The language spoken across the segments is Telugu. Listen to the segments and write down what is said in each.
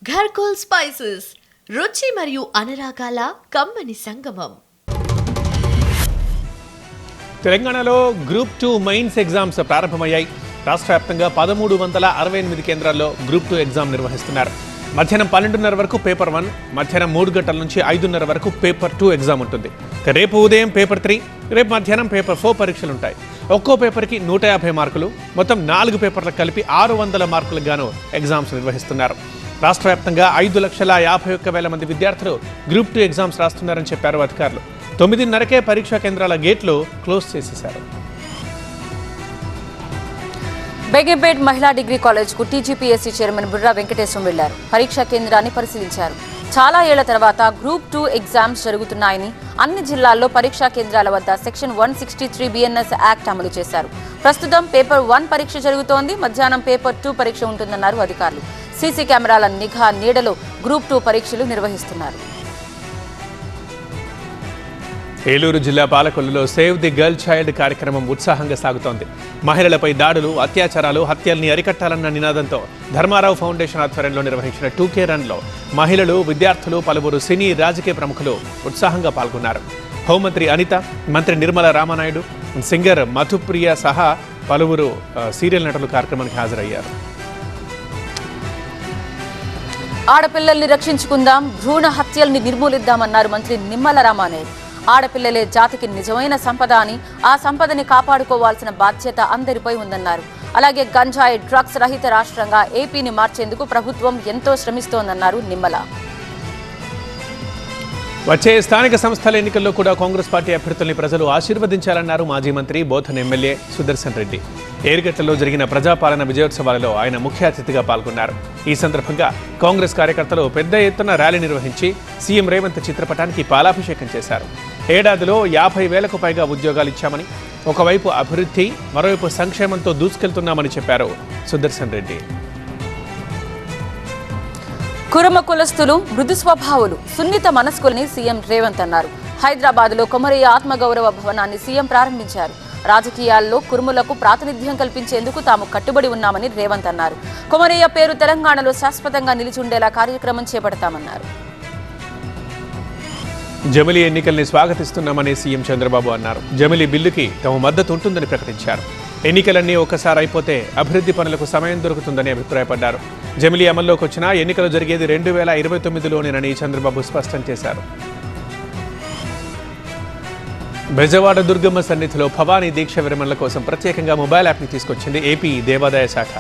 ఘర్కోల్ స్పైసెస్ రుచి మరియు అనురాగాల కమ్మని సంగమం. తెలంగాణలో గ్రూప్ 2 మెయిన్స్ ఎగ్జామ్స్ ప్రారంభమయ్యాయి. రాష్ట్ర వ్యాప్తంగా 1368 కేంద్రాల్లో గ్రూప్ 2 ఎగ్జామ్ నిర్వహిస్తున్నారు. మధ్యాహ్నం 12:30 వరకు పేపర్ 1, మధ్యాహ్నం 3 గంటల నుంచి 5:30 వరకు పేపర్ 2 ఎగ్జామ్ ఉంటుంది. రేపు ఉదయం పేపర్ 3, రేపు మధ్యాహ్నం పేపర్ 4 పరీక్షలు ఉంటాయి. ఒక్కో పేపర్కి 150 మార్కులు, మొత్తం 4 పేపర్లకు కలిపి 600 మార్కులకు గాను ఎగ్జామ్స్ నిర్వహిస్తున్నారు. రాష్ట్ర వ్యాప్తంగా 5,51,000 మంది విద్యార్థులు గ్రూప్ 2 ఎగ్జామ్స్ రాస్తున్నారని చెప్పారు అధికారులు. 9:30కే పరీక్షా కేంద్రాల గేట్లు క్లోజ్ చేసేశారు. బేగంపేట్ మహిళా డిగ్రీ కాలేజ్కు టీజీపీఎస్సీ చైర్మన్ బుర్రా వెంకటేశ్వరం వెళ్లారు. పరీక్షా కేంద్రాన్ని పరిశీలించారు. చాలా ఏళ్ల తర్వాత గ్రూప్ 2 ఎగ్జామ్స్ జరుగుతున్నాయని, అన్ని జిల్లాల్లో పరీక్షా కేంద్రాల వద్ద సెక్షన్ 163 BNS యాక్ట్ అమలు చేశారు. ప్రస్తుతం పేపర్ 1 పరీక్ష జరుగుతోంది. మధ్యాహ్నం పేపర్ 2 పరీక్ష ఉంటుందన్నారు అధికారులు. సీసీ కెమెరాల నిఘా నీడలో గ్రూప్ 2 పరీక్షలు నిర్వహిస్తున్నారు. ఏలూరు జిల్లా పాలకొల్లులో సేవ్ ది గర్ల్ చైల్డ్ కార్యక్రమం ఉత్సాహంగా సాగుతోంది. మహిళలపై దాడులు, అత్యాచారాలు, హత్యల్ని అరికట్టాలన్న నినాదంతో ధర్మారావు ఫౌండేషన్ ఆధ్వర్యంలో నిర్వహించిన 2K రన్లో మహిళలు, విద్యార్థులు, పలువురు సినీ రాజకీయ ప్రముఖులు ఉత్సాహంగా పాల్గొన్నారు. హోంమంత్రి అనిత, మంత్రి నిర్మల రామానాయుడు, సింగర్ మధుప్రియ సహా పలువురు సీరియల్ నటులు కార్యక్రమానికి హాజరయ్యారు. ఆడపిల్లల్ని రక్షించుకుందాం, భ్రూణ హత్యల్ని నిర్మూలిద్దామన్నారు మంత్రి నిమ్మల రామానాయుడు. ఆడపిల్లలే జాతికి నిజమైన సంపద అని, ఆ సంపదని కాపాడుకోవాల్సిన బాధ్యత అందరిపై ఉందన్నారు. అలాగే గంజాయి, డ్రగ్స్ రహిత రాష్ట్రంగా ఏపీని మార్చేందుకు ప్రభుత్వం ఎంతో శ్రమిస్తోందన్నారు నిమ్మల. వచ్చే స్థానిక సంస్థల ఎన్నికల్లో కూడా కాంగ్రెస్ పార్టీ అభ్యర్థుల్ని ప్రజలు ఆశీర్వదించాలన్నారు మాజీ మంత్రి బోధన్ ఎమ్మెల్యే సుదర్శన్ రెడ్డి. ఏరుగట్లలో జరిగిన ప్రజాపాలన విజయోత్సవాలలో ఆయన ముఖ్య అతిథిగా పాల్గొన్నారు. ఈ సందర్భంగా కాంగ్రెస్ కార్యకర్తలు పెద్ద ఎత్తున ర్యాలీ నిర్వహించి సీఎం రేవంత్ చిత్రపటానికి పాలాభిషేకం చేశారు. ఏడాదిలో 50,000కు పైగా ఉద్యోగాలు ఇచ్చామని, ఒకవైపు అభివృద్ధి, మరోవైపు సంక్షేమంతో దూసుకెళ్తున్నామని చెప్పారు సుదర్శన్ రెడ్డి. కురుమ కులస్తులు మృదు స్వభావులు, సున్నిత మనస్కులని సీఎం రేవంత్ అన్నారు. హైదరాబాద్లో కొమరయ్య ఆత్మగౌరవ భవనాన్ని సీఎం ప్రారంభించారు. రాజకీయాల్లో కురుములకు ప్రాతినిధ్యం కల్పించేందుకు తాము కట్టుబడి ఉన్నామని రేవంత్ అన్నారు. కొమరయ్య పేరు తెలంగాణలో శాశ్వతంగా నిలిచి ఉండేలా కార్యక్రమం చేపడతామన్నారు. జమిలీ ఎన్నికల్ని స్వాగతిస్తున్నామని సీఎం చంద్రబాబు అన్నారు. జమిలీ బిల్లుకి తమ మద్దతు ఉంటుందని ప్రకటించారు. ఎన్నికలన్నీ ఒక్కసారి అయిపోతే అభివృద్ధి పనులకు సమయం దొరుకుతుందని అభిప్రాయపడ్డారు. జమిలీ అమల్లోకి వచ్చినా ఎన్నికలు జరిగేది 2029లోనేనని చంద్రబాబు స్పష్టం చేశారు. బెజవాడ దుర్గమ్మ సన్నిధిలో భవానీ దీక్ష విరమణల కోసం ప్రత్యేకంగా మొబైల్ యాప్ని తీసుకొచ్చింది ఏపీ దేవాదాయ శాఖ.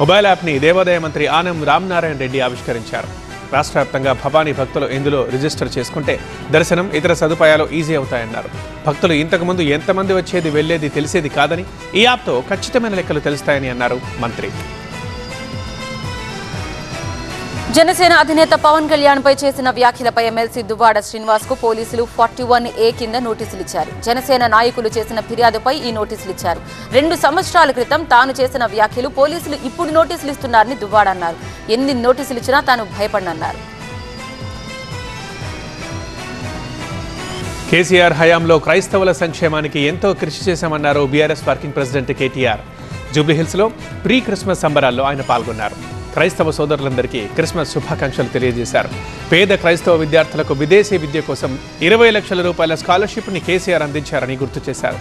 మొబైల్ యాప్ని దేవాదాయ మంత్రి ఆనం రామనారాయణ రెడ్డి ఆవిష్కరించారు. రాష్ట్ర వ్యాప్తంగా భవానీ భక్తులు ఇందులో రిజిస్టర్ చేసుకుంటే దర్శనం, ఇతర సదుపాయాలు ఈజీ అవుతాయన్నారు. భక్తులు ఇంతకుముందు ఎంతమంది వచ్చేది, వెళ్లేది తెలిసేది కాదని ఈ యాప్తో ఖచ్చితమైన లెక్కలు తెలుస్తాయని అన్నారు మంత్రి. జనసేన అధినేత పవన్ కళ్యాణ్ పై చేసిన వ్యాఖ్యలపై ఎమ్మెల్సీ దువ్వాడ శ్రీనివాస్ కు పోలీసులు 41A కింద నోటీసులు ఇచ్చారు. జనసేన నాయకులు చేసిన ఫిర్యాదుపై ఈ నోటీసులు ఇచ్చారు. 2 సంవత్సరాల క్రితం తాను చేసిన వ్యాఖ్యలు పోలీసులు ఇప్పుడు నోటీసులు ఇస్తున్నారని దువ్వాడ అన్నారు. ఎన్ని నోటీసులు ఇచ్చినా తాను భయపడనన్నారు. కేసీఆర్ హయాంలో క్రైస్తవుల సంక్షేమానికి ఎంతో కృషి చేశామన్నారు బీఆర్ఎస్ వర్కింగ్ ప్రెసిడెంట్ కేటీఆర్. జూబ్లీహిల్స్లో ప్రీ క్రిస్మస్ సంబరాల్లో ఆయన పాల్గొన్నారు. క్రైస్తవ సోదరులందరికీ క్రిస్మస్ శుభాకాంక్షలు తెలియజేశారు. పేద క్రైస్తవ విద్యార్థులకు విదేశీ విద్య కోసం 20 లక్షల రూపాయల స్కాలర్షిప్ని కేసీఆర్ అందించారని గుర్తు చేశారు.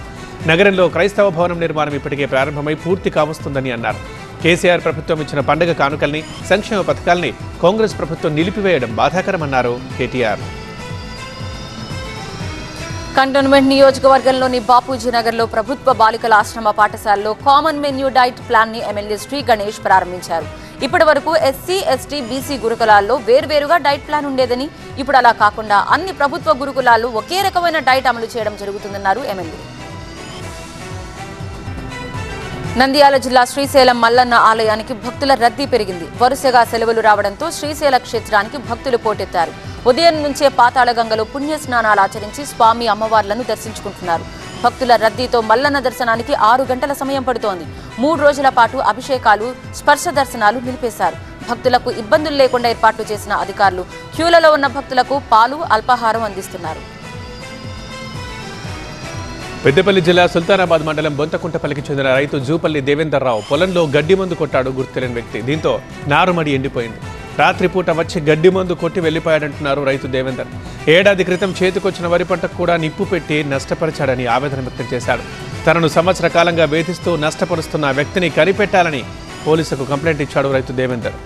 నగరంలో క్రైస్తవ భవనం నిర్మాణం ఇప్పటికే ప్రారంభమై పూర్తి కావస్తుందని అన్నారు. కేసీఆర్ ప్రభుత్వం ఇచ్చిన పండుగ కానుకల్ని, సంక్షేమ పథకాల్ని కాంగ్రెస్ ప్రభుత్వం నిలిపివేయడం బాధాకరమన్నారు కేటీఆర్. కంటోన్మెంట్ నియోజకవర్గంలోని బాపూజీ నగర్లో ప్రభుత్వ బాలికల ఆశ్రమ పాఠశాలలో కామన్ మెన్యూ డైట్ ప్లాన్ ని ఎమ్మెల్యే శ్రీ గణేష్ ప్రారంభించారు. ఇప్పటి వరకు ఎస్సీ, ఎస్టీ, బీసీ గురుకులాల్లో వేర్వేరుగా డైట్ ప్లాన్ ఉండేదని, ఇప్పుడు అలా కాకుండా అన్ని ప్రభుత్వ గురుకులాల్లో ఒకే రకమైన డైట్ అమలు చేయడం జరుగుతుందన్నారు ఎమ్మెల్యే. నంద్యాల జిల్లా శ్రీశైలం మల్లన్న ఆలయానికి భక్తుల రద్దీ పెరిగింది. వరుసగా సెలవులు రావడంతో శ్రీశైల క్షేత్రానికి భక్తులు పోటెత్తారు. ఉదయం నుంచే పాతాళగంగలో పుణ్యస్నానాలు ఆచరించి స్వామి అమ్మవార్లను దర్శించుకుంటున్నారు. భక్తుల రద్దీతో మల్లన్న దర్శనానికి 6 గంటల సమయం పడుతోంది. 3 రోజుల పాటు అభిషేకాలు, స్పర్శ దర్శనాలు నిలిపేశారు. భక్తులకు ఇబ్బందులు లేకుండా ఏర్పాట్లు చేసిన అధికారులు క్యూలలో ఉన్న భక్తులకు పాలు, అల్పాహారం అందిస్తున్నారు. పెద్దపల్లి జిల్లా సుల్తానాబాద్ మండలం బొంతకుంటపల్లికి చెందిన రైతు జూపల్లి దేవేందర్రావు పొలంలో గడ్డి మందు కొట్టాడు గుర్తులేని వ్యక్తి. దీంతో నారుమడి ఎండిపోయింది. రాత్రిపూట వచ్చి గడ్డి మందు కొట్టి వెళ్లిపోయాడంటున్నారు రైతు దేవేందర్. ఏడాది క్రితం చేతికొచ్చిన వరి పంటకు కూడా నిప్పు పెట్టి నష్టపరిచాడని ఆవేదన వ్యక్తం చేశాడు. తనను సంవత్సర కాలంగా వేధిస్తూ నష్టపరుస్తున్న వ్యక్తిని కనిపెట్టాలని పోలీసులకు కంప్లైంట్ ఇచ్చాడు రైతు దేవేందర్.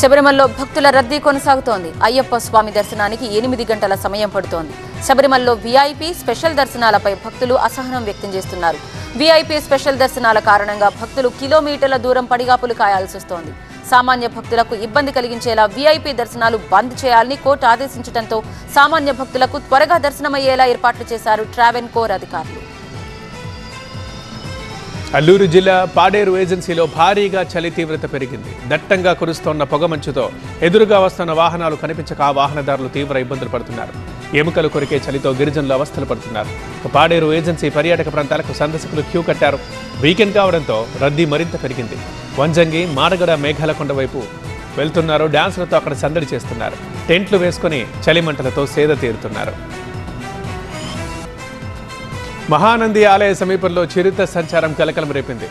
శబరిమలలో భక్తుల రద్దీ కొనసాగుతోంది. అయ్యప్ప స్వామి దర్శనానికి 8 గంటల సమయం పడుతోంది. శబరిమలలో వీఐపీ స్పెషల్ దర్శనాలపై భక్తులు అసహనం వ్యక్తం చేస్తున్నారు. వీఐపీ స్పెషల్ దర్శనాల కారణంగా భక్తులు కిలోమీటర్ల దూరం పడిగాపులు కాయాల్సి వస్తోంది. సామాన్య భక్తులకు ఇబ్బంది కలిగించేలా వీఐపీ దర్శనాలు బంద్ చేయాలని కోర్టు ఆదేశించడంతో సామాన్య భక్తులకు త్వరగా దర్శనమయ్యేలా ఏర్పాట్లు చేశారు ట్రావెన్కోర్ అధికారులు. అల్లూరు జిల్లా పాడేరు ఏజెన్సీలో భారీగా చలి తీవ్రత పెరిగింది. దట్టంగా కురుస్తోన్న పొగమంచుతో ఎదురుగా వస్తున్న వాహనాలు కనిపించక ఆ వాహనదారులు తీవ్ర ఇబ్బందులు పడుతున్నారు. ఎముకలు కొరికే చలితో గిరిజనులు అవస్థలు పడుతున్నారు. పాడేరు ఏజెన్సీ పర్యాటక ప్రాంతాలకు సందర్శకులు క్యూ కట్టారు. వీకెండ్ కావడంతో రద్దీ మరింత పెరిగింది. వంజంగి, మారగడ, మేఘాలకొండ వైపు వెళ్తున్నారు. డాన్సులతో అక్కడ సందడి చేస్తున్నారు. టెంట్లు వేసుకుని చలిమంటలతో సేద తీరుతున్నారు. మహానంది ఆలయ సమీపంలో చిరుత సంచారం కలకలం రేపింది.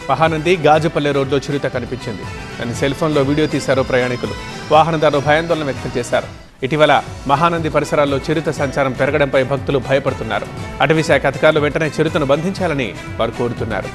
మహానంది గాజుపల్లె రోడ్లో చిరుత కనిపించింది. దాన్ని సెల్ ఫోన్లో వీడియో తీశారు ప్రయాణికులు. వాహనదారులు భయాందోళన వ్యక్తం చేశారు. ఇటీవల మహానంది పరిసరాల్లో చిరుత సంచారం పెరగడంపై భక్తులు భయపడుతున్నారు. అటవీ శాఖ అధికారులు వెంటనే చిరుతను బంధించాలని వారు కోరుతున్నారు.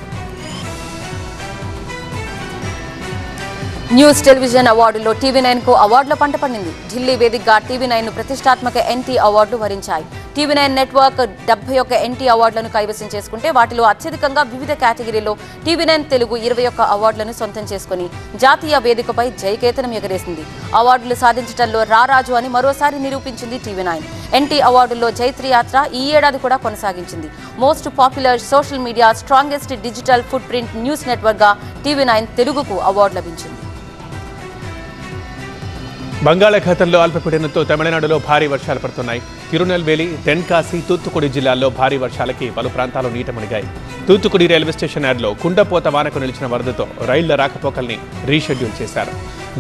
న్యూస్ టెలివిజన్ అవార్డులో టీవీ9కు అవార్డుల పంట పండింది. ఢిల్లీ వేదికగా టీవీ9ను ప్రతిష్టాత్మక ఎన్టీ అవార్డులు వరించాయి. టీవీ9 నెట్వర్క్ 71 ఎన్టీ అవార్డులను కైవసం చేసుకుంటే వాటిలో అత్యధికంగా వివిధ కేటగిరీలో టీవీ9 తెలుగు 21 అవార్డులను సొంతం చేసుకుని జాతీయ వేదికపై జయకేతనం ఎగరేసింది. అవార్డులు సాధించడంలో రారాజు అని మరోసారి నిరూపించింది టీవీ9. ఎన్టీ అవార్డుల్లో జైత్రి యాత్ర ఈ ఏడాది కూడా కొనసాగించింది. Most popular social media strongest digital footprint news నెట్వర్క్గా టీవీ9 తెలుగుకు అవార్డు లభించింది. బంగాళాఖాతంలో అల్పపీడనంతో తమిళనాడులో భారీ వర్షాలు పడుతున్నాయి. తిరునెల్వేలి, తెన్కాసి, తూత్తుకుడి జిల్లాల్లో భారీ వర్షాలకి పలు ప్రాంతాలు నీట మునిగాయి. తూత్తుకుడి రైల్వే స్టేషన్ యార్డ్లో కుండపోత వానకు నిలిచిన వరదతో రైళ్ల రాకపోకల్ని రీషెడ్యూల్ చేశారు.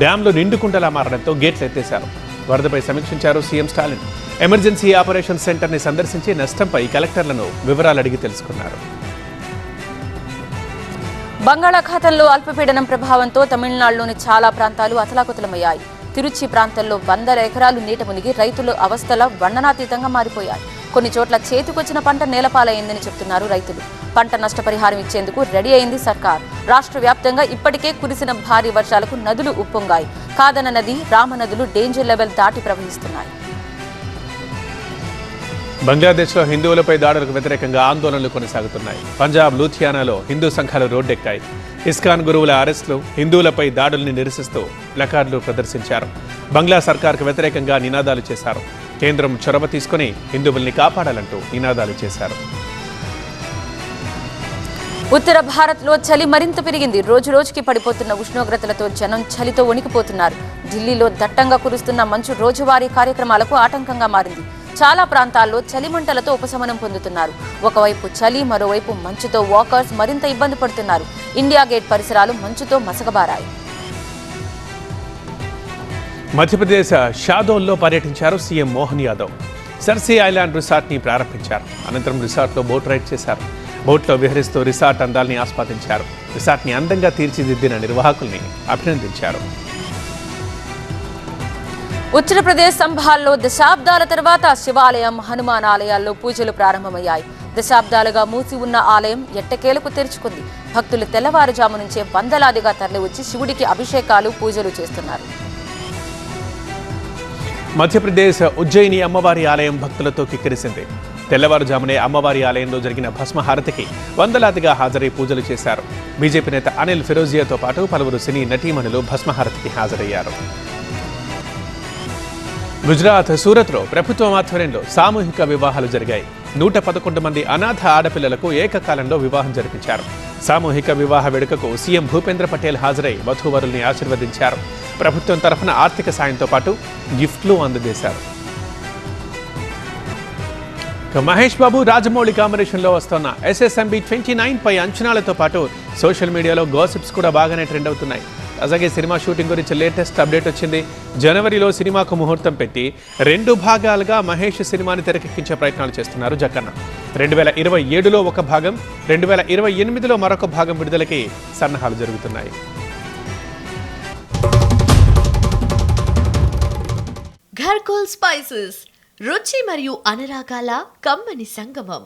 డ్యాంలు నిండుకుండలా మారడంతో గేట్లు ఎత్తేశారు. వరదపై సమీక్షించారు సీఎం స్టాలిన్. ఎమర్జెన్సీ ఆపరేషన్ సెంటర్ని సందర్శించి నష్టంపై కలెక్టర్లను వివరాలు అడిగి తెలుసుకున్నారు. బంగాళాఖాతంలో అల్పపీడనం ప్రభావంతో తమిళనాడులోని చాలా ప్రాంతాలు అతలాకుతలమయ్యాయి. తిరుచి ప్రాంతంలో వందల ఎకరాలు నీట మునిగి రైతులు అవస్థల వర్ణనాతీతంగా మారిపోయాయి. కొన్ని చోట్ల చేతికొచ్చిన పంట నేలపాలైందని చెబుతున్నారు రైతులు. పంట నష్టపరిహారం ఇచ్చేందుకు రెడీ అయింది సర్కార్. రాష్ట్ర వ్యాప్తంగా ఇప్పటికే కురిసిన భారీ వర్షాలకు నదులు ఉప్పొంగాయి. కాదన నది, రామనదులు డేంజర్ లెవెల్ దాటి ప్రవహిస్తున్నాయి. బంగ్లాదేశ్లో హిందువులపై దాడులకు వ్యతిరేకంగా ఆందోళనలు కొనసాగుతున్నాయి. పంజాబ్ లూథియానాలో హిందూ సంఘాలు రోడ్డెక్కాయి. ఇస్కాన్ గురువుల అరెస్టులు, హిందువులపై దాడుల్ని నిరసిస్తూ ప్లకార్డులు ప్రదర్శించారు. బంగ్లా సర్కార్కు వ్యతిరేకంగా నినాదాలు చేశారు. కేంద్రం చొరవ తీసుకుని హిందువుల్ని కాపాడాలంటూ నినాదాలు చేశారు. ఉత్తర భారత్లో చలి మరింత పెరిగింది. రోజురోజుకి పడిపోతున్న ఉష్ణోగ్రతలతో జనం చలితో వణికిపోతున్నారు. ఢిల్లీలో దట్టంగా కురుస్తున్న మంచు రోజువారీ కార్యక్రమాలకు ఆటంకంగా మారింది. చాలా ప్రాంతాల్లో చలిమంటలతో ఉపశమనం పొందుతున్నారు. ఒకవైపు చలి, మరోవైపు మంచుతో వాకర్స్ మరింత ఇబ్బంది పడుతున్నారు. ఇండియా గేట్ పరిసరాలు మంచుతో మసకబారాయి. మధ్యప్రదేశ్ షాదోల్లో పర్యటించారు సీఎం మోహన్ యాదవ్. సర్సీ ఐలాండ్ రిసార్ట్ని ప్రారంభించారు. అనంతరం రిసార్ట్లో బోట్ రైడ్ చేశారు. బోట్లో విహరిస్తూ రిసార్ట్ అందాల్ని ఆస్వాదించారు. రిసార్ట్ని అందంగా తీర్చిదిద్దిన నిర్వాహకుల్ని అభినందించారు. ఉత్తరప్రదేశ్ సంభాల్లో దశాబ్దాల తర్వాత శివాలయం, హనుమాన్ ఆలయాల్లో పూజలు ప్రారంభమయ్యాయి. దశాబ్దాలుగా మూసి ఉన్న ఆలయం ఎట్టకేలకు తెరుచుకుంది. భక్తులు తెల్లవారుజాము నుంచే వందలాదిగా తరలివచ్చి శివుడికి అభిషేకాలు, పూజలు చేస్తున్నారు. మధ్యప్రదేశ్ ఉజ్జయిని అమ్మవారి ఆలయం భక్తులతో కిక్కిరిసింది. తెల్లవారుజామునే అమ్మవారి ఆలయంలో జరిగిన భస్మహారతికి వందలాదిగా హాజరై పూజలు చేశారు. బీజేపీ నేత అనిల్ ఫిరోజియాతో పాటు పలువురు సినీ నటీమణులు భస్మహారతికి హాజరయ్యారు. గుజరాత్ సూరత్లో ప్రభుత్వం ఆధ్వర్యంలో సామూహిక వివాహాలు జరిగాయి. 111 మంది అనాథ ఆడపిల్లలకు ఏకకాలంలో వివాహం జరిపించారు. సామూహిక వివాహ వేడుకకు సీఎం భూపేంద్ర పటేల్ హాజరై వధూవరుల్ని ఆశీర్వదించారు. ప్రభుత్వం తరఫున ఆర్థిక సాయంతో పాటు గిఫ్ట్లు అందజేశారు. మహేష్ బాబు, రాజమౌళి కాంబినేషన్లో వస్తున్న SSMB 29 పై అంచనాలతో పాటు సోషల్ మీడియాలో గాసిప్స్ కూడా బాగానే ట్రెండ్ అవుతున్నాయి. అలాగే సినిమా షూటింగ్ గురించి లేటెస్ట్ అప్డేట్ వచ్చింది. జనవరిలో సినిమాకు ముహూర్తం పెట్టి 2 భాగాలుగా మహేష్ సినిమాని తెరకెక్కించే ప్రయత్నాలు చేస్తున్నారు జక్కన్న. 2027లో ఒక భాగం, 2028లో మరొక భాగం విడుదలకి సన్నాహాలు జరుగుతున్నాయి. ఖర్కోల్ స్పైసెస్ రుచి మరియు అనురాగాల కమ్మని సంగమం.